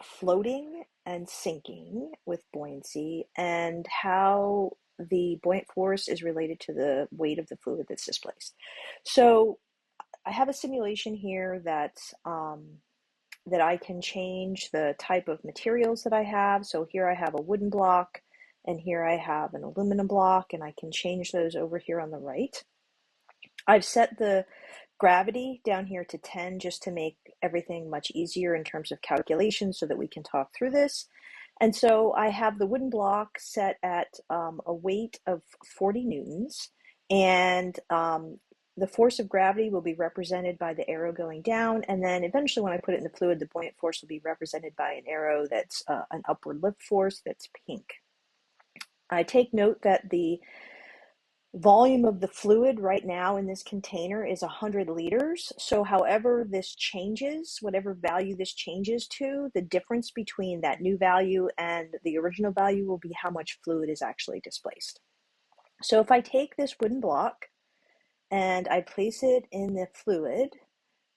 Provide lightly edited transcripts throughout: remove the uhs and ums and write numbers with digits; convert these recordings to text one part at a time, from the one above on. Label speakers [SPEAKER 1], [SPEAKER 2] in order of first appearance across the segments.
[SPEAKER 1] floating and sinking with buoyancy and how the buoyant force is related to the weight of the fluid that's displaced. So I have a simulation here that I can change the type of materials that I have. So here I have a wooden block, and here I have an aluminum block, and I can change those over here on the right. I've set the gravity down here to 10 just to make everything much easier in terms of calculation so that we can talk through this. And so I have the wooden block set at a weight of 40 newtons, and the force of gravity will be represented by the arrow going down, and then eventually when I put it in the fluid, the buoyant force will be represented by an arrow that's an upward lift force that's pink. I take note that the volume of the fluid right now in this container is 100 liters. So however this changes, whatever value this changes to, the difference between that new value and the original value will be how much fluid is actually displaced. So if I take this wooden block and I place it in the fluid,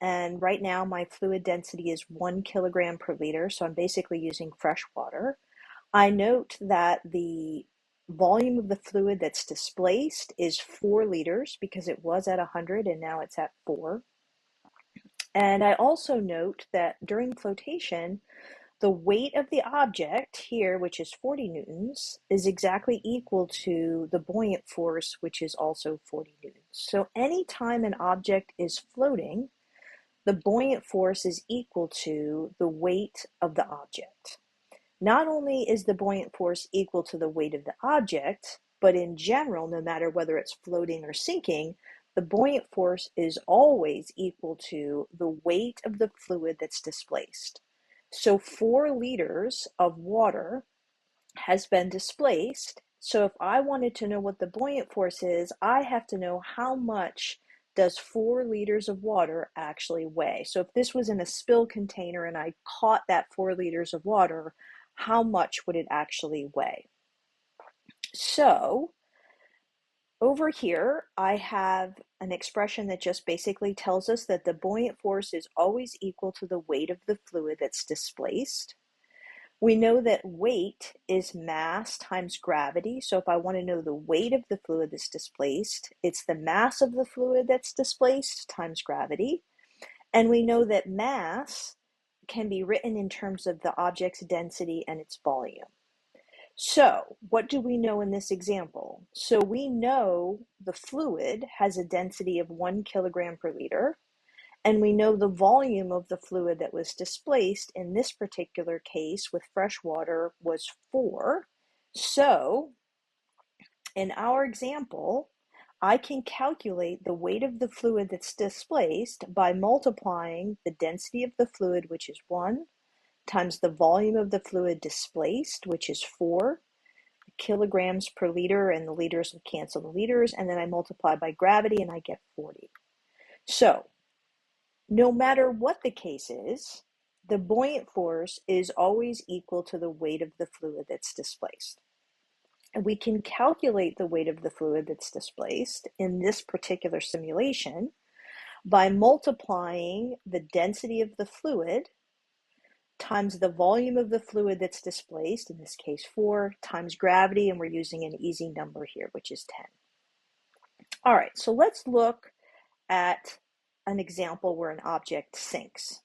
[SPEAKER 1] and right now my fluid density is 1 kilogram per liter, so I'm basically using fresh water. I note that the volume of the fluid that's displaced is 4 liters because it was at 100 and now it's at 4. And I also note that during flotation, the weight of the object here, which is 40 newtons, is exactly equal to the buoyant force, which is also 40 newtons. So anytime an object is floating, the buoyant force is equal to the weight of the object. Not only is the buoyant force equal to the weight of the object, but in general, no matter whether it's floating or sinking, the buoyant force is always equal to the weight of the fluid that's displaced. So 4 liters of water has been displaced. So if I wanted to know what the buoyant force is, I have to know how much does 4 liters of water actually weigh. So if this was in a spill container and I caught that 4 liters of water, how much would it actually weigh? So over here, I have an expression that just basically tells us that the buoyant force is always equal to the weight of the fluid that's displaced. We know that weight is mass times gravity. So if I want to know the weight of the fluid that's displaced, it's the mass of the fluid that's displaced times gravity. And we know that mass can be written in terms of the object's density and its volume. So what do we know in this example? So we know the fluid has a density of 1 kilogram per liter, and we know the volume of the fluid that was displaced in this particular case with fresh water was 4. So in our example, I can calculate the weight of the fluid that's displaced by multiplying the density of the fluid, which is 1, times the volume of the fluid displaced, which is 4 kilograms per liter, and the liters will cancel the liters, and then I multiply by gravity and I get 40. So no matter what the case is, the buoyant force is always equal to the weight of the fluid that's displaced. And we can calculate the weight of the fluid that's displaced in this particular simulation by multiplying the density of the fluid times the volume of the fluid that's displaced, in this case 4, times gravity, and we're using an easy number here, which is 10. All right, so let's look at an example where an object sinks.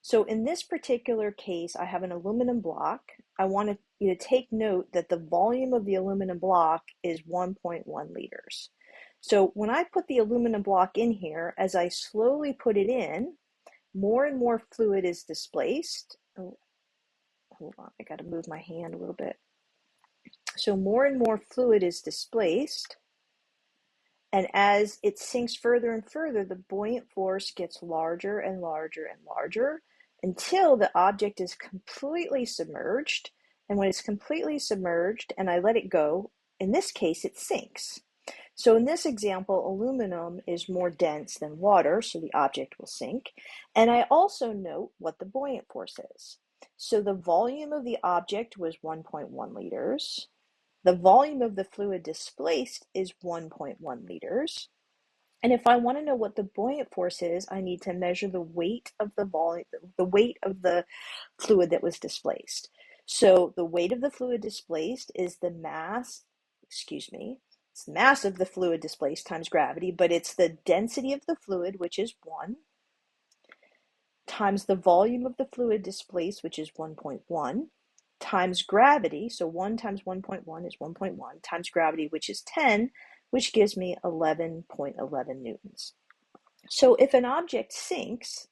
[SPEAKER 1] So in this particular case, I have an aluminum block. I want you to take note that the volume of the aluminum block is 1.1 liters. So when I put the aluminum block in here, as I slowly put it in, more and more fluid is displaced. Oh, hold on, I got to move my hand a little bit. So more and more fluid is displaced. And as it sinks further and further, the buoyant force gets larger and larger and larger until the object is completely submerged. And when it's completely submerged and I let it go, in this case, it sinks. So in this example, aluminum is more dense than water, so the object will sink. And I also note what the buoyant force is. So the volume of the object was 1.1 liters. The volume of the fluid displaced is 1.1 liters. And if I want to know what the buoyant force is, I need to measure the weight of the volume, the weight of the fluid that was displaced. So the weight of the fluid displaced is the mass, excuse me, it's the mass of the fluid displaced times gravity, but it's the density of the fluid, which is 1, times the volume of the fluid displaced, which is 1.1, times gravity, so 1 times 1.1 is 1.1, times gravity, which is 10, which gives me 11.11 newtons. So if an object sinks,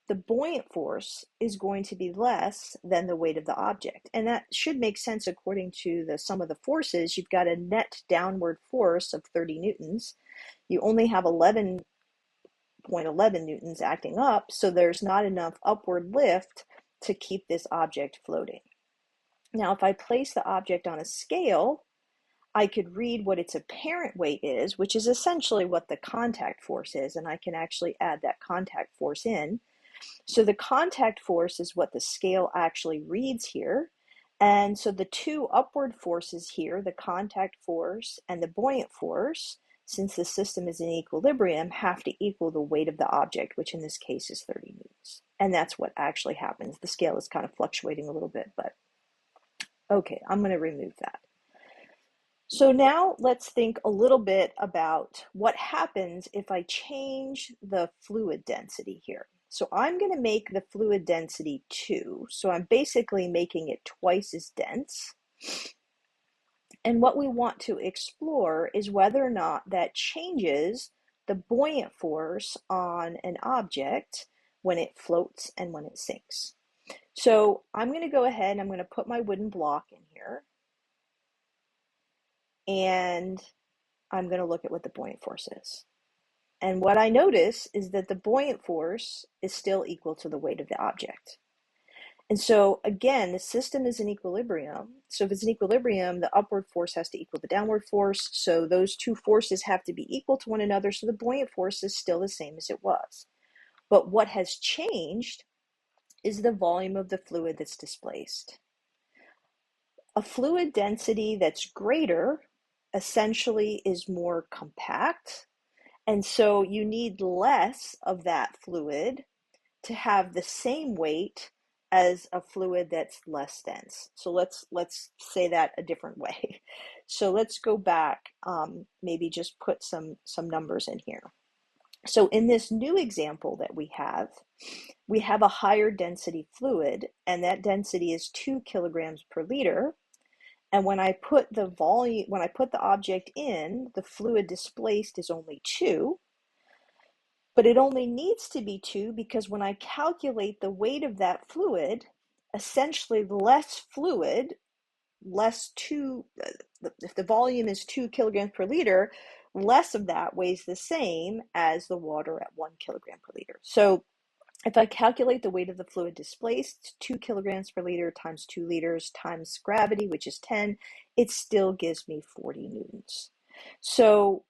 [SPEAKER 1] the buoyant force is going to be less than the weight of the object. And that should make sense according to the sum of the forces. You've got a net downward force of 30 newtons. You only have 11.11 newtons acting up, so there's not enough upward lift to keep this object floating. Now, if I place the object on a scale, I could read what its apparent weight is, which is essentially what the contact force is, and I can actually add that contact force in. So the contact force is what the scale actually reads here. And so the two upward forces here, the contact force and the buoyant force, since the system is in equilibrium, have to equal the weight of the object, which in this case is 30 newtons. And that's what actually happens. The scale is kind of fluctuating a little bit, but okay, I'm going to remove that. So now let's think a little bit about what happens if I change the fluid density here. So I'm going to make the fluid density 2. So I'm basically making it twice as dense. And what we want to explore is whether or not that changes the buoyant force on an object when it floats and when it sinks. So I'm going to go ahead and I'm going to put my wooden block in here. And I'm going to look at what the buoyant force is. And what I notice is that the buoyant force is still equal to the weight of the object. And so again, the system is in equilibrium. So if it's in equilibrium, the upward force has to equal the downward force. So those two forces have to be equal to one another. So the buoyant force is still the same as it was. But what has changed is the volume of the fluid that's displaced. A fluid density that's greater essentially is more compact. And so you need less of that fluid to have the same weight as a fluid that's less dense. So let's say that a different way. So let's go back, maybe just put some numbers in here. So in this new example that we have a higher density fluid, and that density is 2 kilograms per liter. And when I put the volume, when I put the object in, the fluid displaced is only 2. But it only needs to be 2 because when I calculate the weight of that fluid, essentially less fluid, less 2, if the volume is 2 kilograms per liter, less of that weighs the same as the water at 1 kilogram per liter. So if I calculate the weight of the fluid displaced, 2 kilograms per liter times 2 liters times gravity, which is 10, it still gives me 40 newtons. So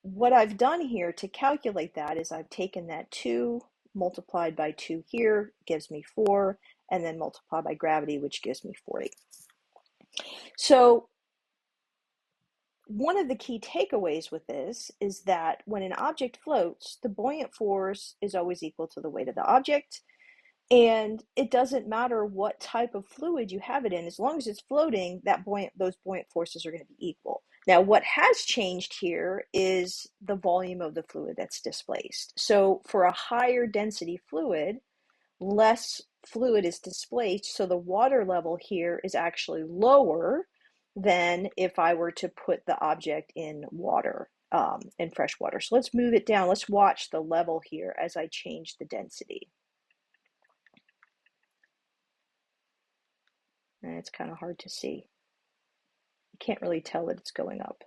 [SPEAKER 1] what I've done here to calculate that is I've taken that 2 multiplied by 2 here, gives me 4, and then multiplied by gravity, which gives me 40. So one of the key takeaways with this is that when an object floats, the buoyant force is always equal to the weight of the object. And it doesn't matter what type of fluid you have it in, as long as it's floating, those buoyant forces are going to be equal. Now, what has changed here is the volume of the fluid that's displaced. So for a higher density fluid, less fluid is displaced, so the water level here is actually lower than if I were to put the object in water, in fresh water. So let's move it down. Let's watch the level here as I change the density. And it's kind of hard to see. You can't really tell that it's going up.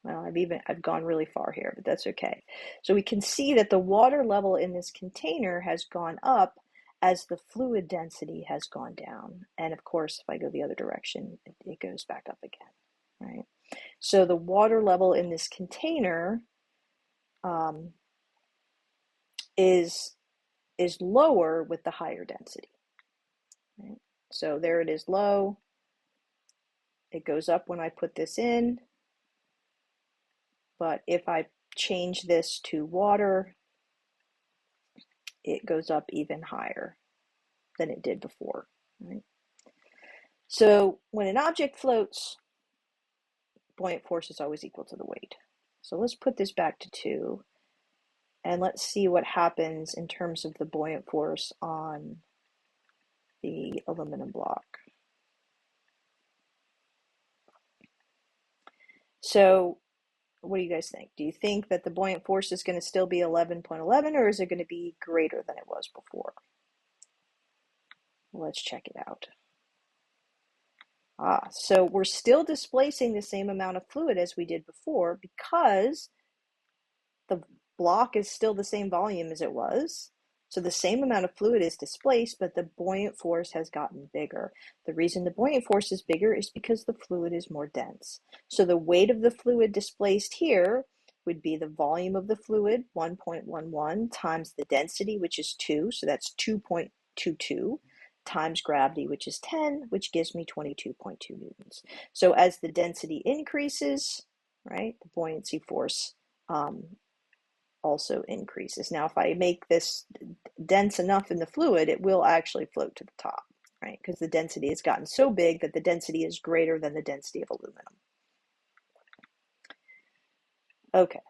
[SPEAKER 1] Well, I've gone really far here, but that's okay. So we can see that the water level in this container has gone up as the fluid density has gone down. And of course, if I go the other direction, it goes back up again, right? So the water level in this container is lower with the higher density, right? So there it is low. It goes up when I put this in. But if I change this to water, it goes up even higher than it did before. Right? So when an object floats, buoyant force is always equal to the weight. So let's put this back to 2, and let's see what happens in terms of the buoyant force on the aluminum block. So what do you guys think? Do you think that the buoyant force is going to still be 11.11, or is it going to be greater than it was before? Let's check it out. So we're still displacing the same amount of fluid as we did before because the block is still the same volume as it was. So the same amount of fluid is displaced, but the buoyant force has gotten bigger. The reason the buoyant force is bigger is because the fluid is more dense. So the weight of the fluid displaced here would be the volume of the fluid, 1.11, times the density, which is 2, so that's 2.22, times gravity, which is 10, which gives me 22.2 newtons. So as the density increases, right, the buoyancy force also increases. Now, if I make this dense enough in the fluid, it will actually float to the top, right? Because the density has gotten so big that the density is greater than the density of aluminum. Okay,